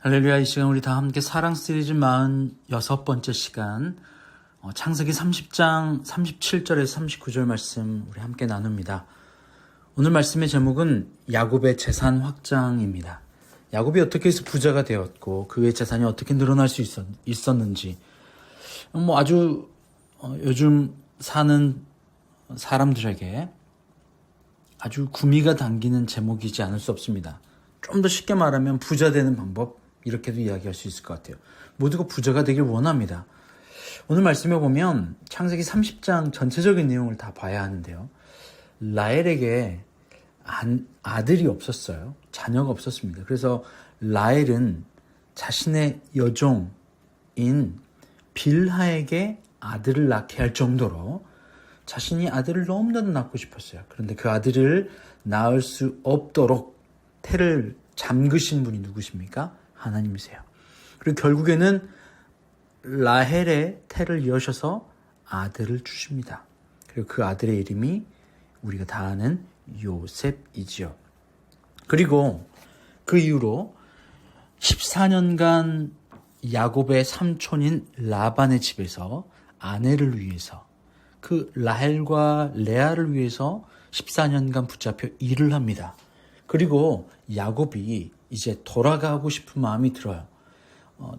할렐루야. 이 시간 우리 다 함께 사랑 시리즈 46번째 시간 창세기 30장 37절에서 39절 말씀 우리 함께 나눕니다. 오늘 말씀의 제목은 야곱의 재산 확장입니다. 야곱이 어떻게 해서 부자가 되었고 그의 재산이 어떻게 늘어날 수 있었는지 아주 요즘 사는 사람들에게 아주 구미가 당기는 제목이지 않을 수 없습니다. 좀 더 쉽게 말하면 부자 되는 방법, 이렇게도 이야기할 수 있을 것 같아요. 모두가 부자가 되길 원합니다. 오늘 말씀에 보면 창세기 30장 전체적인 내용을 다 봐야 하는데요. 라헬에게 아들이 없었어요. 자녀가 없었습니다. 그래서 라헬은 자신의 여종인 빌하에게 아들을 낳게 할 정도로 자신이 아들을 너무나도 낳고 싶었어요. 그런데 그 아들을 낳을 수 없도록 태를 잠그신 분이 누구십니까? 하나님이세요. 그리고 결국에는 라헬의 태를 여셔서 아들을 주십니다. 그리고 그 아들의 이름이 우리가 다 아는 요셉이지요. 그리고 그 이후로 14년간 야곱의 삼촌인 라반의 집에서 아내를 위해서 그 라헬과 레아를 위해서 14년간 붙잡혀 일을 합니다. 그리고 야곱이 이제 돌아가고 싶은 마음이 들어요.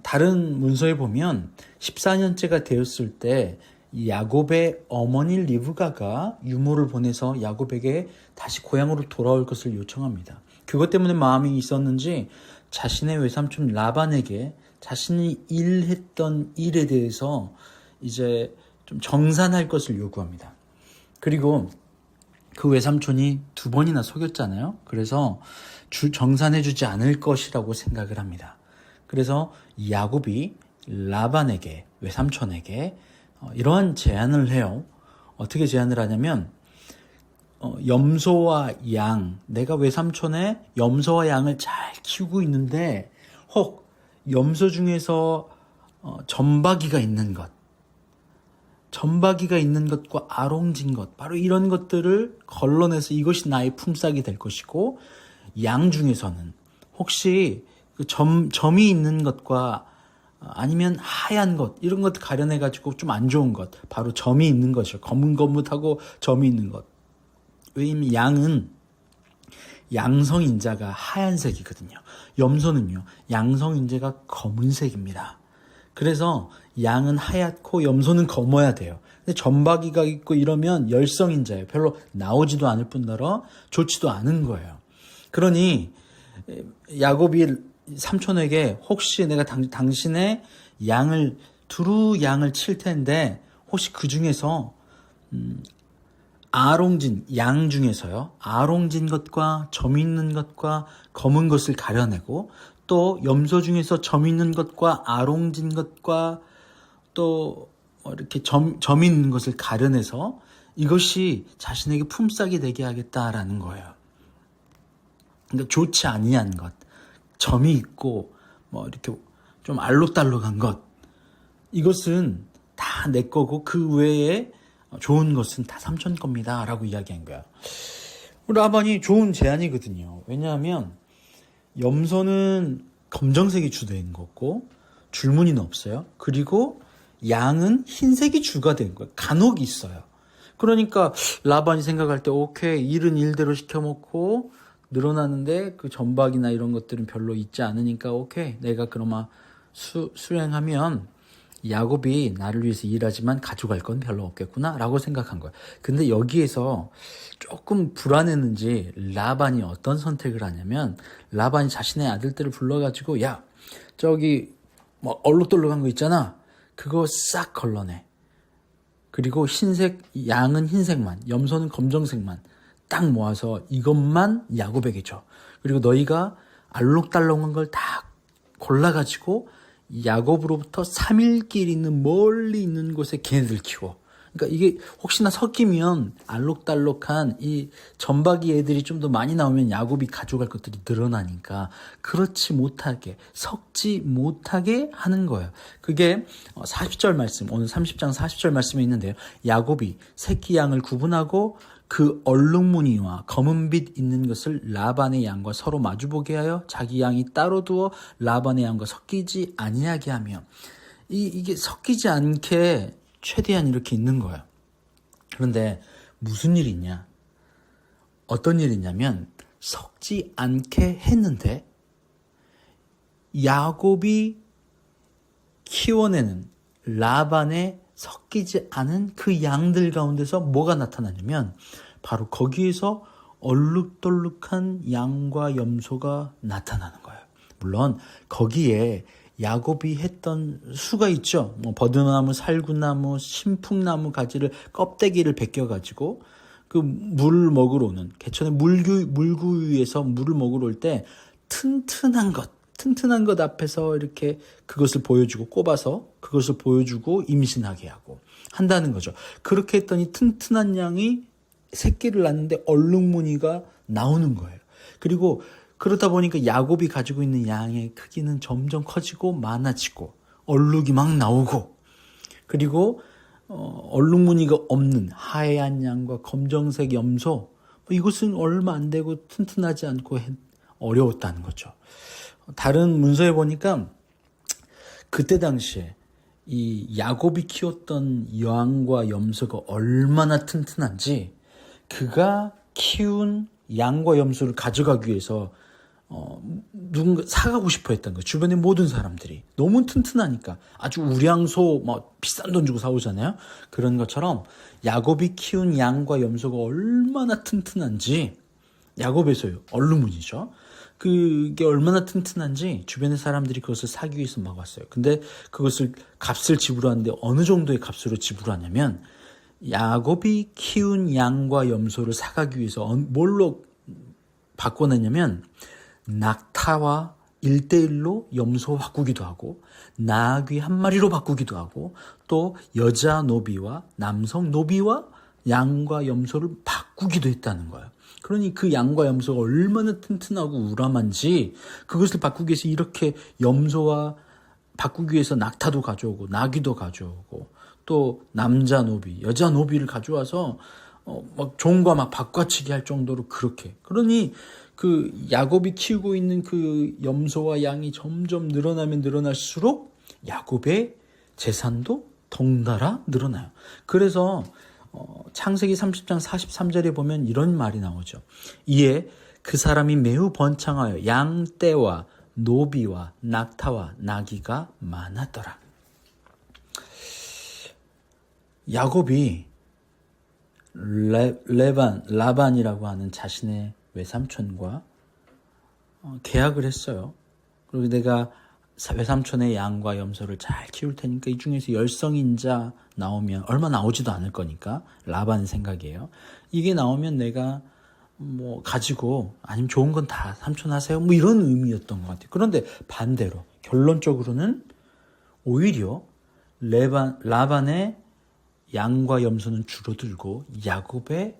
다른 문서에 보면 14년째가 되었을 때 야곱의 어머니 리브가가 유모를 보내서 야곱에게 다시 고향으로 돌아올 것을 요청합니다. 그것 때문에 마음이 있었는지 자신의 외삼촌 라반에게 자신이 일했던 일에 대해서 이제 좀 정산할 것을 요구합니다. 그리고 그 외삼촌이 2번이나 속였잖아요. 그래서 정산해주지 않을 것이라고 생각을 합니다. 그래서 야곱이 라반에게, 외삼촌에게 이러한 제안을 해요. 어떻게 제안을 하냐면 염소와 양, 내가 외삼촌의 염소와 양을 잘 키우고 있는데 혹 염소 중에서 점박이가 있는 것과 아롱진 것, 바로 이런 것들을 걸러내서 이것이 나의 품삯이 될 것이고, 양 중에서는 혹시 그 점이 있는 것과 아니면 하얀 것, 이런 것 가려내가지고 좀 안 좋은 것, 바로 점이 있는 것이요. 거뭇거뭇하고 점이 있는 것. 왜냐면 양은 양성인자가 하얀색이거든요. 염소는요, 양성인자가 검은색입니다. 그래서 양은 하얗고 염소는 검어야 돼요. 근데 점박이가 있고 이러면 열성인자예요. 별로 나오지도 않을 뿐더러 좋지도 않은 거예요. 그러니 야곱이 삼촌에게 혹시 내가 당신의 두루 양을 칠 텐데 혹시 그 중에서 아롱진, 양 중에서요, 아롱진 것과 점 있는 것과 검은 것을 가려내고 또 염소 중에서 점 있는 것과 아롱진 것과 또 이렇게 점 있는 것을 가려내서 이것이 자신에게 품삯이 되게 하겠다라는 거예요. 그러니까 좋지 아니한 것, 점이 있고 이렇게 좀 알록달록한 것, 이것은 다 내 거고 그 외에 좋은 것은 다 삼촌 겁니다 라고 이야기한 거야. 라반이 좋은 제안이거든요. 왜냐하면 염소는 검정색이 주된 거고 줄무늬는 없어요. 그리고 양은 흰색이 주가 된 거예요. 간혹 있어요. 그러니까 라반이 생각할 때 오케이, 일은 일대로 시켜먹고 늘어나는데 그 점박이나 이런 것들은 별로 있지 않으니까 오케이, 내가 그나마 수행하면 야곱이 나를 위해서 일하지만 가져갈 건 별로 없겠구나 라고 생각한 거예요. 근데 여기에서 조금 불안했는지 라반이 어떤 선택을 하냐면, 라반이 자신의 아들들을 불러가지고 야, 저기 얼룩덜룩한 거 있잖아, 그거 싹 걸러내. 그리고 양은 흰색만, 염소는 검정색만 딱 모아서 이것만 야곱에게 줘. 그리고 너희가 알록달록한 걸 다 골라가지고 야곱으로부터 3일길 있는 멀리 있는 곳에 걔네들 키워. 그러니까 이게 혹시나 섞이면 알록달록한 이 점박이 애들이 좀 더 많이 나오면 야곱이 가져갈 것들이 늘어나니까 그렇지 못하게, 섞지 못하게 하는 거예요. 그게 40절 말씀, 오늘 30장 40절 말씀에 있는데요. 야곱이 새끼 양을 구분하고 그 얼룩무늬와 검은빛 있는 것을 라반의 양과 서로 마주보게 하여 자기 양이 따로 두어 라반의 양과 섞이지 아니하게 하며, 이게 섞이지 않게 최대한 이렇게 있는 거예요. 그런데 무슨 일이 있냐? 어떤 일이 있냐면 섞지 않게 했는데 야곱이 키워내는 라반의 섞이지 않은 그 양들 가운데서 뭐가 나타나냐면 바로 거기에서 얼룩덜룩한 양과 염소가 나타나는 거예요. 물론 거기에 야곱이 했던 수가 있죠. 버드나무, 살구나무, 신풍나무 가지를 껍데기를 벗겨가지고 그 물 먹으러 오는, 개천의 물구 위에서 물을 먹으러 올 때 튼튼한 것 앞에서 이렇게 그것을 보여주고, 꼽아서 그것을 보여주고 임신하게 하고 한다는 거죠. 그렇게 했더니 튼튼한 양이 새끼를 낳는데 얼룩무늬가 나오는 거예요. 그리고 그러다 보니까 야곱이 가지고 있는 양의 크기는 점점 커지고 많아지고 얼룩이 막 나오고, 그리고 얼룩무늬가 없는 하얀 양과 검정색 염소, 이것은 얼마 안 되고 튼튼하지 않고 어려웠다는 거죠. 다른 문서에 보니까 그때 당시에 이 야곱이 키웠던 양과 염소가 얼마나 튼튼한지 그가 키운 양과 염소를 가져가기 위해서 누군가 사가고 싶어 했던 거예요. 주변의 모든 사람들이 너무 튼튼하니까. 아주 우량소 비싼 돈 주고 사오잖아요. 그런 것처럼 야곱이 키운 양과 염소가 얼마나 튼튼한지, 야곱에서요, 얼룩무늬죠. 그게 얼마나 튼튼한지 주변의 사람들이 그것을 사기 위해서 막 왔어요. 근데 그것을 값을 지불하는데 어느 정도의 값으로 지불하냐면, 야곱이 키운 양과 염소를 사가기 위해서 뭘로 바꿔냈냐면 낙타와 1:1로 염소 바꾸기도 하고, 나귀 한 마리로 바꾸기도 하고, 또 여자 노비와 남성 노비와 양과 염소를 바꾸기도 했다는 거예요. 그러니 그 양과 염소가 얼마나 튼튼하고 우람한지 그것을 바꾸기 위해서 이렇게 염소와 바꾸기 위해서 낙타도 가져오고 나귀도 가져오고 또 남자 노비, 여자 노비를 가져와서 막 종과 막 바꿔치기 할 정도로 그렇게. 그러니 그 야곱이 키우고 있는 그 염소와 양이 점점 늘어나면 늘어날수록 야곱의 재산도 덩달아 늘어나요. 그래서 창세기 30장 43절에 보면 이런 말이 나오죠. 이에 그 사람이 매우 번창하여 양떼와 노비와 낙타와 나귀가 많았더라. 야곱이 라반이라고 하는 자신의 외삼촌과 계약을 했어요. 그리고 내가 외삼촌의 양과 염소를 잘 키울 테니까 이 중에서 열성인자 나오면, 얼마 나오지도 않을 거니까 라반 생각이에요. 이게 나오면 내가 가지고, 아니면 좋은 건 다 삼촌 하세요, 이런 의미였던 것 같아요. 그런데 반대로 결론적으로는 오히려 라반의 양과 염소는 줄어들고 야곱의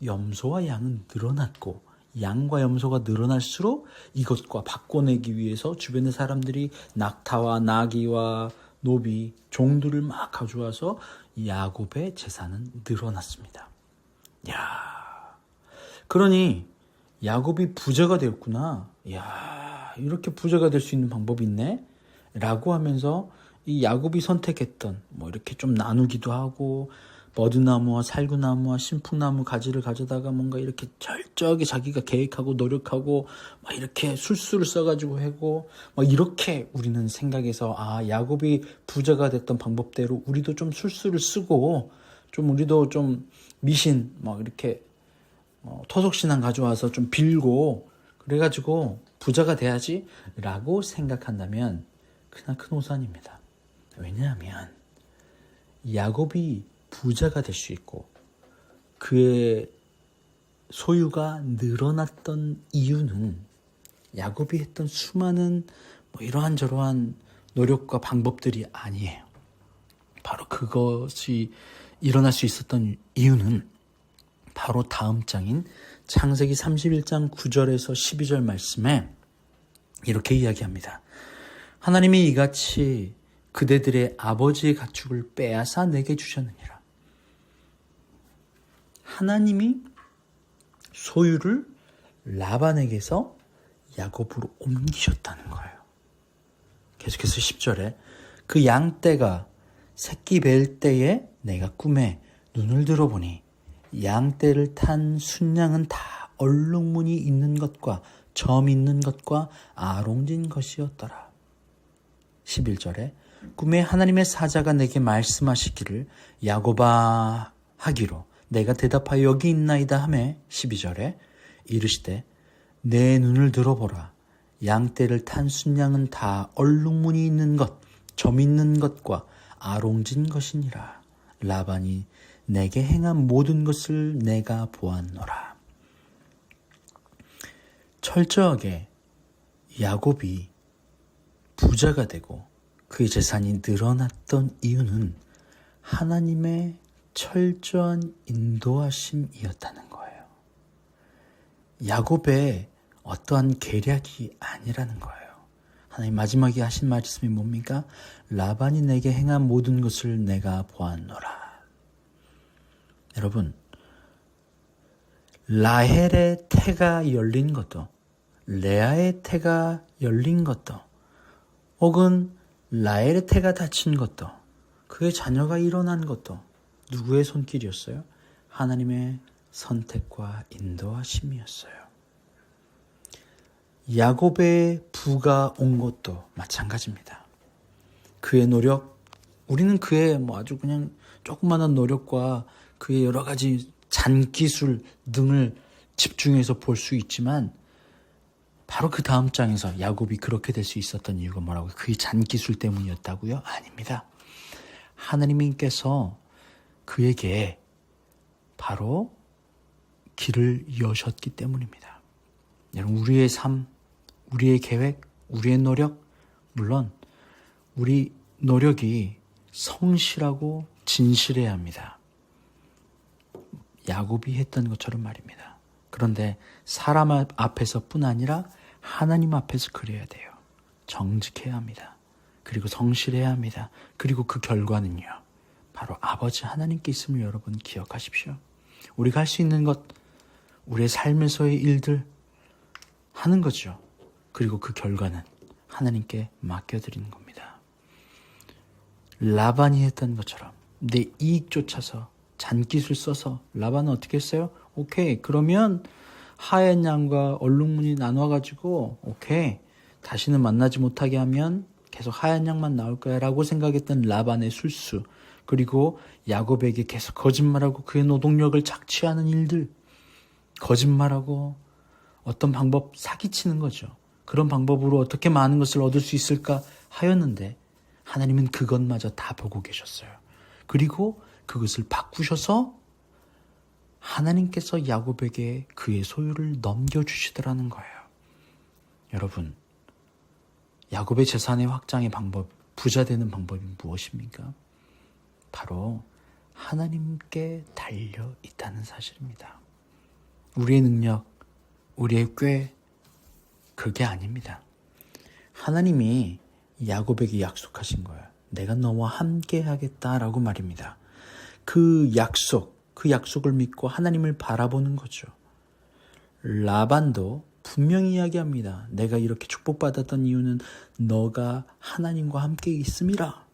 염소와 양은 늘어났고, 양과 염소가 늘어날수록 이것과 바꿔내기 위해서 주변의 사람들이 낙타와 나귀와 노비, 종들을 막 가져와서 야곱의 재산은 늘어났습니다. 그러니 야곱이 부자가 되었구나. 이렇게 부자가 될 수 있는 방법이 있네? 라고 하면서 이 야곱이 선택했던 이렇게 좀 나누기도 하고, 버드나무와 살구나무와 신풍나무 가지를 가져다가 뭔가 이렇게 철저하게 자기가 계획하고 노력하고 막 이렇게 술수를 써가지고 하고, 이렇게 우리는 생각해서 야곱이 부자가 됐던 방법대로 우리도 좀 술수를 쓰고, 좀 우리도 좀 미신 이렇게 토속신앙 가져와서 좀 빌고 그래가지고 부자가 돼야지 라고 생각한다면 그냥 큰 오산입니다. 왜냐하면 야곱이 부자가 될 수 있고 그의 소유가 늘어났던 이유는 야곱이 했던 수많은 이러한 저러한 노력과 방법들이 아니에요. 바로 그것이 일어날 수 있었던 이유는 바로 다음 장인 창세기 31장 9절에서 12절 말씀에 이렇게 이야기합니다. 하나님이 이같이 그대들의 아버지의 가축을 빼앗아 내게 주셨느니라. 하나님이 소유를 라반에게서 야곱으로 옮기셨다는 거예요. 계속해서 10절에 그 양떼가 새끼 뵐 때에 내가 꿈에 눈을 들어보니 양떼를 탄 순양은 다 얼룩무늬 있는 것과 점 있는 것과 아롱진 것이었더라. 11절에 꿈에 하나님의 사자가 내게 말씀하시기를 야곱아 하기로 내가 대답하여 여기 있나이다 하매 12절에 이르시되 내 눈을 들어보라. 양떼를 탄 순양은 다 얼룩무늬 있는 것, 점 있는 것과 아롱진 것이니라. 라반이 내게 행한 모든 것을 내가 보았노라. 철저하게 야곱이 부자가 되고 그의 재산이 늘어났던 이유는 하나님의 철저한 인도하심이었다는 거예요. 야곱의 어떠한 계략이 아니라는 거예요. 하나님 마지막에 하신 말씀이 뭡니까? 라반이 내게 행한 모든 것을 내가 보았노라. 여러분, 라헬의 태가 열린 것도, 레아의 태가 열린 것도, 혹은 라헬의 태가 닫힌 것도, 그의 자녀가 일어난 것도 누구의 손길이었어요? 하나님의 선택과 인도하심이었어요. 야곱의 부가 온 것도 마찬가지입니다. 그의 노력, 우리는 그의 아주 그냥 조그마한 노력과 그의 여러 가지 잔기술 등을 집중해서 볼 수 있지만 바로 그 다음 장에서 야곱이 그렇게 될 수 있었던 이유가 뭐라고요? 그의 잔기술 때문이었다고요? 아닙니다. 하나님께서 그에게 바로 길을 여셨기 때문입니다. 여러분, 우리의 삶, 우리의 계획, 우리의 노력, 물론 우리 노력이 성실하고 진실해야 합니다. 야곱이 했던 것처럼 말입니다. 그런데 사람 앞에서뿐 아니라 하나님 앞에서 그래야 돼요. 정직해야 합니다. 그리고 성실해야 합니다. 그리고 그 결과는요, 바로 아버지 하나님께 있음을 여러분 기억하십시오. 우리가 할 수 있는 것, 우리의 삶에서의 일들 하는 거죠. 그리고 그 결과는 하나님께 맡겨드리는 겁니다. 라반이 했던 것처럼 내 이익 쫓아서 잔깃을 써서 라반은 어떻게 했어요? 오케이, 그러면 하얀 양과 얼룩무늬 나눠가지고 오케이, 다시는 만나지 못하게 하면 계속 하얀 양만 나올 거야 라고 생각했던 라반의 술수, 그리고 야곱에게 계속 거짓말하고 그의 노동력을 착취하는 일들, 거짓말하고 어떤 방법 사기치는 거죠. 그런 방법으로 어떻게 많은 것을 얻을 수 있을까 하였는데 하나님은 그것마저 다 보고 계셨어요. 그리고 그것을 바꾸셔서 하나님께서 야곱에게 그의 소유를 넘겨주시더라는 거예요. 여러분, 야곱의 재산의 확장의 방법, 부자 되는 방법이 무엇입니까? 바로 하나님께 달려 있다는 사실입니다. 우리의 능력, 우리의 꾀, 그게 아닙니다. 하나님이 야곱에게 약속하신 거예요. 내가 너와 함께 하겠다라고 말입니다. 그 약속을 믿고 하나님을 바라보는 거죠. 라반도 분명히 이야기합니다. 내가 이렇게 축복받았던 이유는 너가 하나님과 함께 있음이라.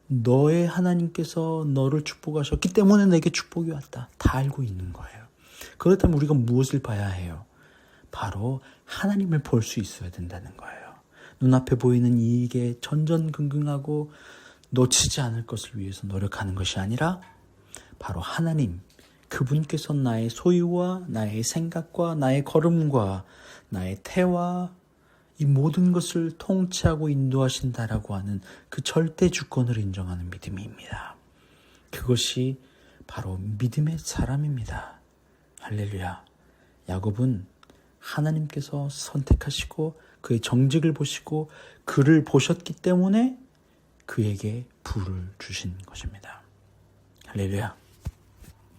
너의 하나님께서 너를 축복하셨기 때문에 내게 축복이 왔다. 다 알고 있는 거예요. 그렇다면 우리가 무엇을 봐야 해요? 바로 하나님을 볼 수 있어야 된다는 거예요. 눈앞에 보이는 이익에 전전긍긍하고 놓치지 않을 것을 위해서 노력하는 것이 아니라 바로 하나님, 그분께서 나의 소유와 나의 생각과 나의 걸음과 나의 태와 이 모든 것을 통치하고 인도하신다라고 하는 그 절대 주권을 인정하는 믿음입니다. 그것이 바로 믿음의 사람입니다. 할렐루야. 야곱은 하나님께서 선택하시고 그의 정직을 보시고 그를 보셨기 때문에 그에게 부를 주신 것입니다. 할렐루야.